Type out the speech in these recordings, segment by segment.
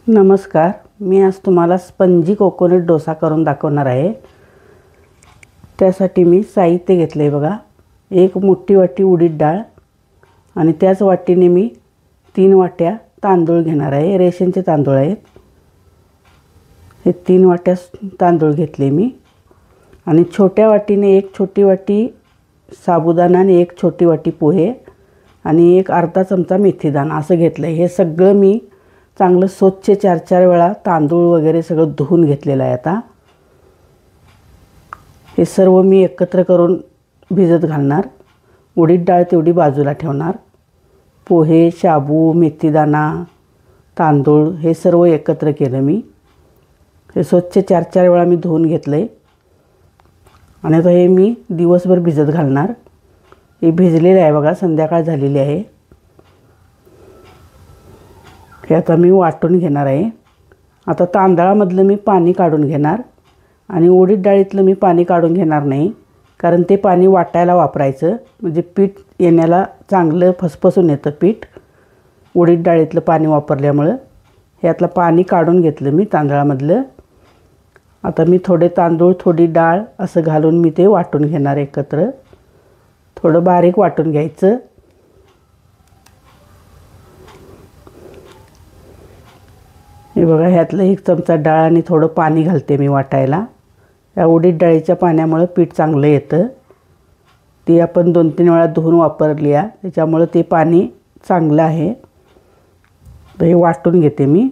नमस्कार. मी आज तुम्हाला स्पंजी कोकोनट डोसा करून दाखवणार आहे. त्यासाठी मी साहित्य घेतले बघा. एक मोठी वाटी उडीद डाळ आणि त्याच वाटीने मी 3 वाट्या तांदूळ घेणार आहे. रेशनचे तांदूळ आहेत. हे 3 वाट्या तांदूळ घेतले मी. आणि छोट्या वाटीने एक छोटी वाटी साबुदाणा आणि एक छोटी वाटी पोहे आणि एक अर्धा चमचा मेथीदाणा असं घेतलं आहे. हे सगळं मी चांगलं स्वच्छ 4-4 वेळा तांदूळ वगैरे सगळं धुवून घेतलेलं आहे. आता हे सर्व मी एकत्र करून भिजत घालणार. उडीद डाळ तेवढी बाजूला ठेवणार. पोहे, शाबू, मेथीदाणा, तांदूळ हे सर्व एकत्र केलं मी. हे स्वच्छ 4-4 वेळा मी धुवून घेतलं आहे. आणि आता हे मी दिवसभर भिजत घालणार. हे भिजलेलं आहे बघा. संध्याकाळ झालेली आहे. हे आता मी वाटून घेणार आहे. आता तांदळामधलं मी पाणी काढून घेणार आणि उडीद डाळीतलं मी पाणी काढून घेणार नाही, कारण ते पाणी वाटायला वापरायचं. म्हणजे पीठ येण्याला चांगलं फसफसून येतं पीठ उडीद डाळीतलं पाणी वापरल्यामुळं. हे यातलं पाणी काढून घेतलं मी तांदळामधलं. आता मी थोडे तांदूळ थोडी डाळ असं घालून मी ते वाटून घेणार एकत्र. थोडं बारीक वाटून घ्यायचं. हे बघा, ह्यातलं 1 चमचा डाळ आणि थोडं पाणी घालते मी वाटायला. या उडीद डाळीच्या पाण्यामुळं पीठ चांगलं येतं. ती आपण 2-3 वेळा धुवून वापरली आहे, त्याच्यामुळं ते पाणी चांगलं आहे. तर हे वाटून घेते मी.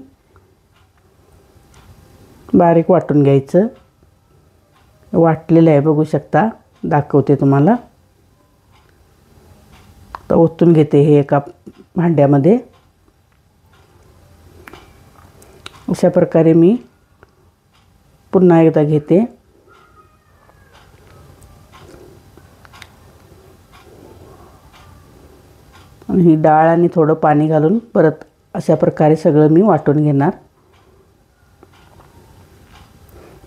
बारीक वाटून घ्यायचं. वाटलेलं आहे बघू शकता. दाखवते तुम्हाला. तर ओतून घेते हे एका भांड्यामध्ये. अशा प्रकारे मी पुन्हा एकदा घेते. आणि ही डाळ आणि थोडं पाणी घालून परत अशा प्रकारे सगळं मी वाटून घेणार.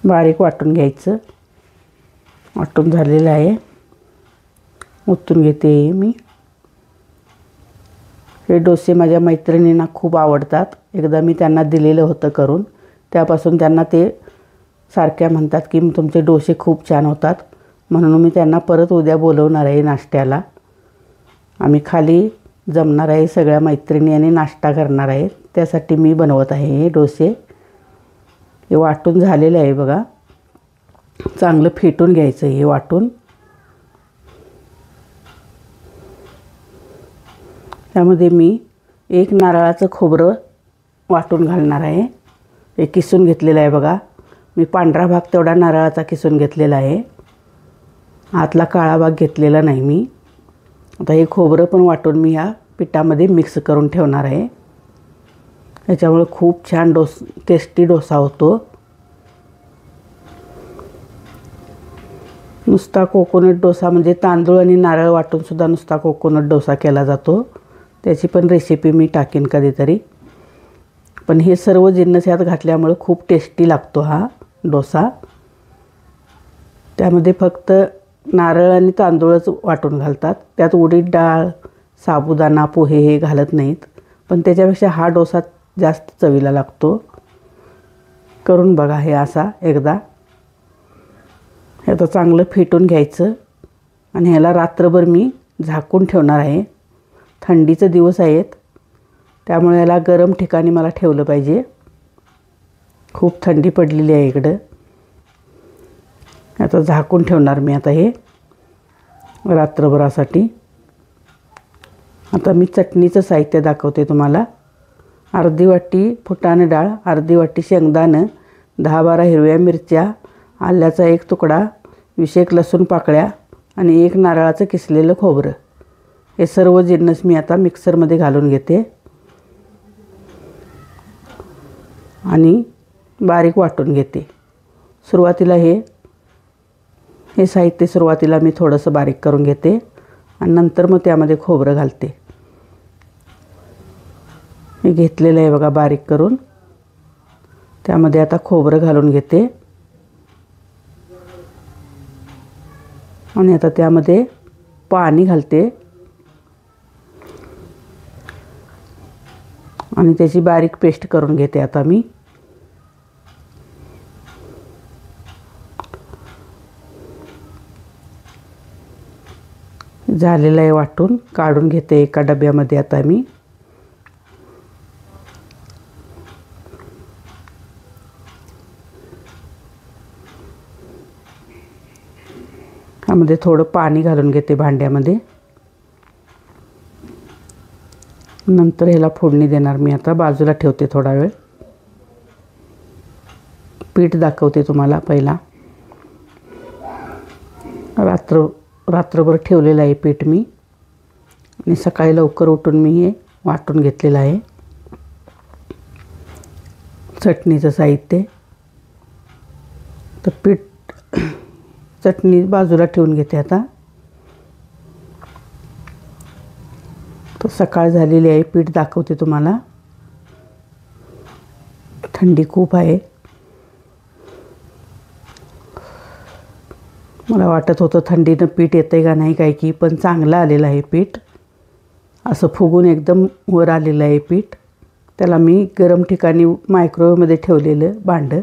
बारीक वाटून घ्यायचं. वाटून झालेलं आहे. ओतून घेते मी. हे डोसे माझ्या मैत्रिणींना खूप आवडतात. एकदा मी त्यांना दिलेलं होतं करून. त्यापासून त्यांना ते सारख्या म्हणतात की तुमचे डोसे खूप छान होतात. म्हणून मी त्यांना परत उद्या बोलवणार आहे नाश्त्याला. आम्ही खाली जमणार आहे सगळ्या मैत्रिणी आणि नाश्ता करणार आहे. त्यासाठी मी बनवत आहे हे डोसे. हे वाटून झालेलं आहे बघा. चांगलं फेटून घ्यायचं हे वाटून. त्यामध्ये मी 1 नारळाचं खोबरं वाटून घालणार आहे. हे किसून घेतलेलं आहे बघा. मी पांढरा भाग तेवढा नारळाचा किसून घेतलेला आहे. आतला काळा भाग घेतलेला नाही मी. आता हे खोबरं पण वाटून मी ह्या पिठामध्ये मिक्स करून ठेवणार आहे. त्याच्यामुळे खूप छान टेस्टी डोसा होतो. नुसता कोकोनट डोसा म्हणजे तांदूळ आणि नारळ वाटून सुद्धा नुसता कोकोनट डोसा केला जातो. त्याची पण रेसिपी मी टाकेन कधीतरी. पण हे सर्व जिन्नस यात घातल्यामुळे खूप टेस्टी लागतो हा डोसा. त्यामध्ये फक्त नारळ आणि तांदूळच वाटून घालतात. त्यात उडीद डाळ, साबुदाणा, पोहे हे घालत नाहीत. पण त्याच्यापेक्षा हा डोसा जास्त चवीला लागतो. करून बघा हे असा एकदा. हे आता चांगलं फेटून घ्यायचं आणि ह्याला रात्रभर मी झाकून ठेवणार आहे. थंडीचे दिवस आहेत, त्यामुळे याला गरम ठिकाणी मला ठेवलं पाहिजे. खूप थंडी पडलेली आहे इकडं. आता झाकून ठेवणार मी आता हे रात्रभरासाठी. आता मी चटणीचं साहित्य दाखवते तुम्हाला. अर्धी वाटी फुटाणे डाळ, अर्धी वाटी शेंगदाणं, 10-12 हिरव्या मिरच्या, आल्याचा 1 तुकडा, 20 लसूण पाकळ्या आणि 1 नारळाचं किसलेलं खोबरं. हे सर्व जिन्नस मी आता मिक्सरमध्ये घालून घेते आणि बारीक वाटून घेते. सुरुवातीला हे साहित्य सुरुवातीला मी थोडंसं बारीक करून घेते आणि नंतर मग त्यामध्ये खोबरं घालते. मी घेतलेलं आहे बघा बारीक करून. त्यामध्ये आता खोबरं घालून घेते आणि आता त्यामध्ये पाणी घालते आणि त्याची बारीक पेस्ट करून घेते आता मी. झालेलं आहे वाटून, काढून घेते एका डब्यामध्ये आता मी. ह्यामध्ये थोडं पाणी घालून घेते भांड्यामध्ये. नंतर ह्याला फोडणी देणार मी. आता बाजूला ठेवते थोडा वेळ. पीठ दाखवते तुम्हाला. पहिला रात्रभर ठेवलेलं आहे पीठ मी, आणि सकाळी लवकर उठून मी हे वाटून घेतलेलं आहे. चटणीचं साहित्य, तर पीठ चटणी बाजूला ठेवून घेते आता. तर सकाळ झालेली आहे. पीठ दाखवते तुम्हाला. थंडी खूप आहे. मला वाटत होतं थंडीनं पीठ येतं का नाही काय की, पण चांगलं आलेलं आहे पीठ. असं फुगून एकदम वर आलेलं आहे पीठ. त्याला मी गरम ठिकाणी मायक्रोवेव्हमध्ये ठेवलेलं भांडं.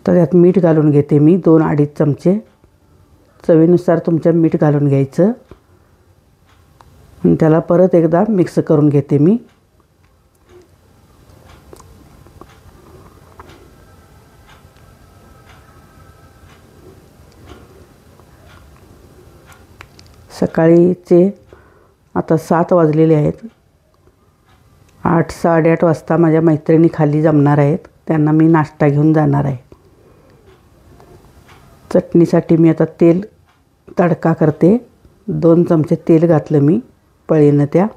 तर त्यात मीठ घालून घेते मी 2-2.5 चमचे. चवीनुसार तुमच्या मीठ घालून घ्यायचं, आणि त्याला परत एकदा मिक्स करून घेते मी. सकाळीचे आता 7 वाजलेले आहेत. 8-8:30 वाजता माझ्या मैत्रिणी खाली जमणार आहेत. त्यांना मी नाश्ता घेऊन जाणार आहे. चटणीसाठी मी आता तेल तडका करते. 2 चमचे तेल घातलं मी पळीनं त्या.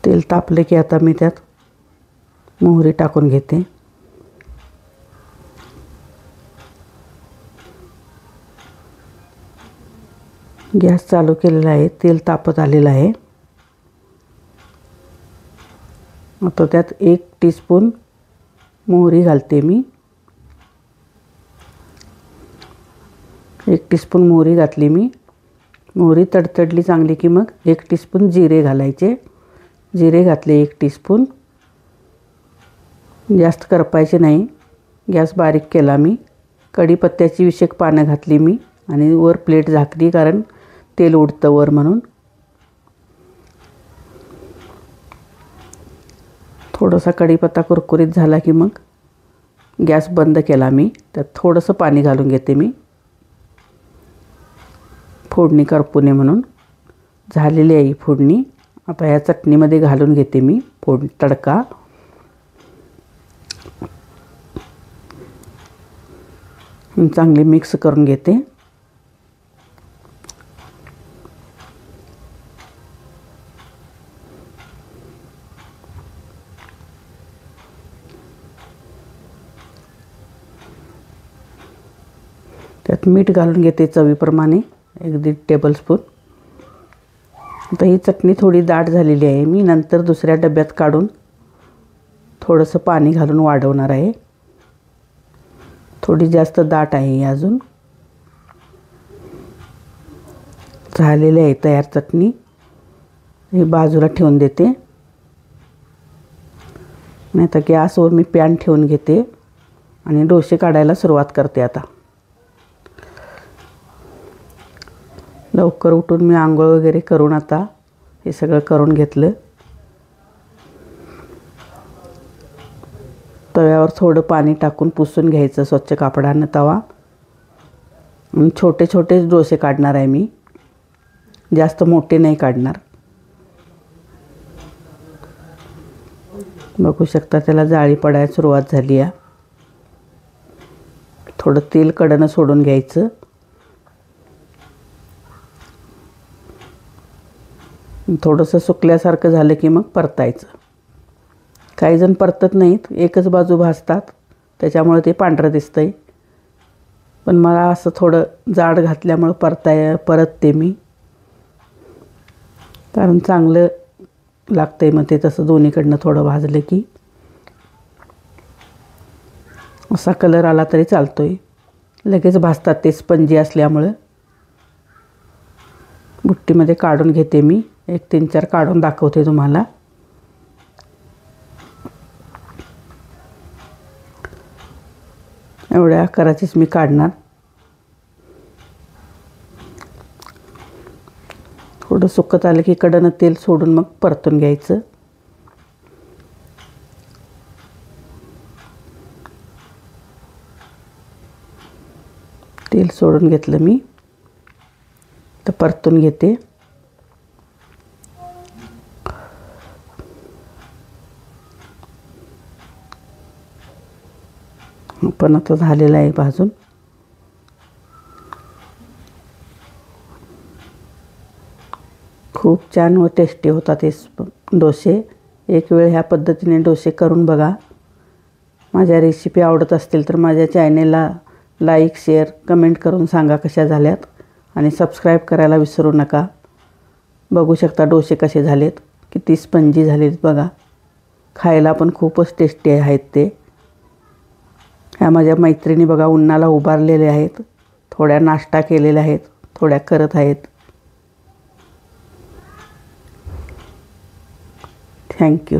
तेल तापले की आता मी त्यात मोहरी टाकून घेते. गॅस चालू केलेला आहे. तेल तापत आलेलं आहे. आता त्यात 1 टीस्पून मोहरी घालते मी. 1 टीस्पून मोहरी घातली मी. मोहरी तडतडली चांगली की मग 1 टीस्पून जिरे घालायचे. जिरे घातले 1 टीस्पून. जास्त करपायचे नाही. गॅस बारीक केला मी. कढीपत्त्याची 20 पानं घातली मी, आणि वर प्लेट झाकली, कारण तेल उडतं वर म्हणून. थोडासा कढीपत्ता कुरकुरीत झाला की मग गॅस बंद केला मी. त्यात थोडंसं पाणी घालून घेते मी, फोडणी करपू नये म्हणून. झालेली आहे फोडणी. आता या चटणीमध्ये घालून घेते मी तडका. चांगली मिक्स करून घेते. त्यात मीठ घालून घेते चवीप्रमाणे 1-1.5 टेबलस्पून. आता ही चटणी थोडी दाट झालेली आहे. मी नंतर दुसऱ्या डब्यात काढून थोडंसं पाणी घालून वाढवणार आहे. थोडी जास्त दाट आहे ही अजून. झालेली आहे तयार चटणी. ही बाजूला ठेवून देते. आणि आता गॅसवर मी पॅन ठेवून घेते आणि डोसे काढायला सुरुवात करते आता. लवकर उठून मी आंघोळ वगैरे करून आता हे सगळं करून घेतलं. तव्यावर थोडं पाणी टाकून पुसून घ्यायचं स्वच्छ कापडानं तवा. आणि छोटे छोटे डोसे काढणार आहे मी. जास्त मोठे नाही काढणार. बघू शकता त्याला जाळी पडायला सुरुवात झाली आहे. थोडं तेल कडेनं सोडून घ्यायचं. थोडंसं सुकल्यासारखं झालं की मग परतायचं. काही जण परतत नाहीत, एकच बाजू भाजतात, त्याच्यामुळे ते पांढरं दिसतंय. पण मला असं थोडं जाड घातल्यामुळे परतते मी, कारण चांगलं लागतंय मग ते तसं दोन्हीकडनं थोडं भाजलं की. असा कलर आला तरी चालतोय. लगेच भाजतात ते स्पंजी असल्यामुळं. बुट्टीमध्ये काढून घेते मी. एक 3-4 काढून दाखवते तुम्हाला. एवढ्या आकाराचीच मी काढणार. थोडं सुकत आलं की कडेनं तेल सोडून मग परतून घ्यायचं. तेल सोडून घेतलं मी, तर परतून घेते. पण आता झालेलं आहे भाजून. खूप छान व टेस्टी होतात हे डोसे. एक वेळ ह्या पद्धतीने डोसे करून बघा. माझ्या रेसिपी आवडत असतील तर माझ्या चॅनेलला लाईक, शेअर, कमेंट करून सांगा कशा झाल्यात. आणि सबस्क्राईब करायला विसरू नका. बघू शकता डोसे कसे झालेत, किती स्पंजी झालेत बघा. खायला पण खूपच टेस्टी आहेत ते. ह्या माझ्या मैत्रिणी बघा उन्हाला उभारलेल्या आहेत. थोड्या नाश्ता केलेल्या आहेत, थोड्या करत आहेत. थँक्यू.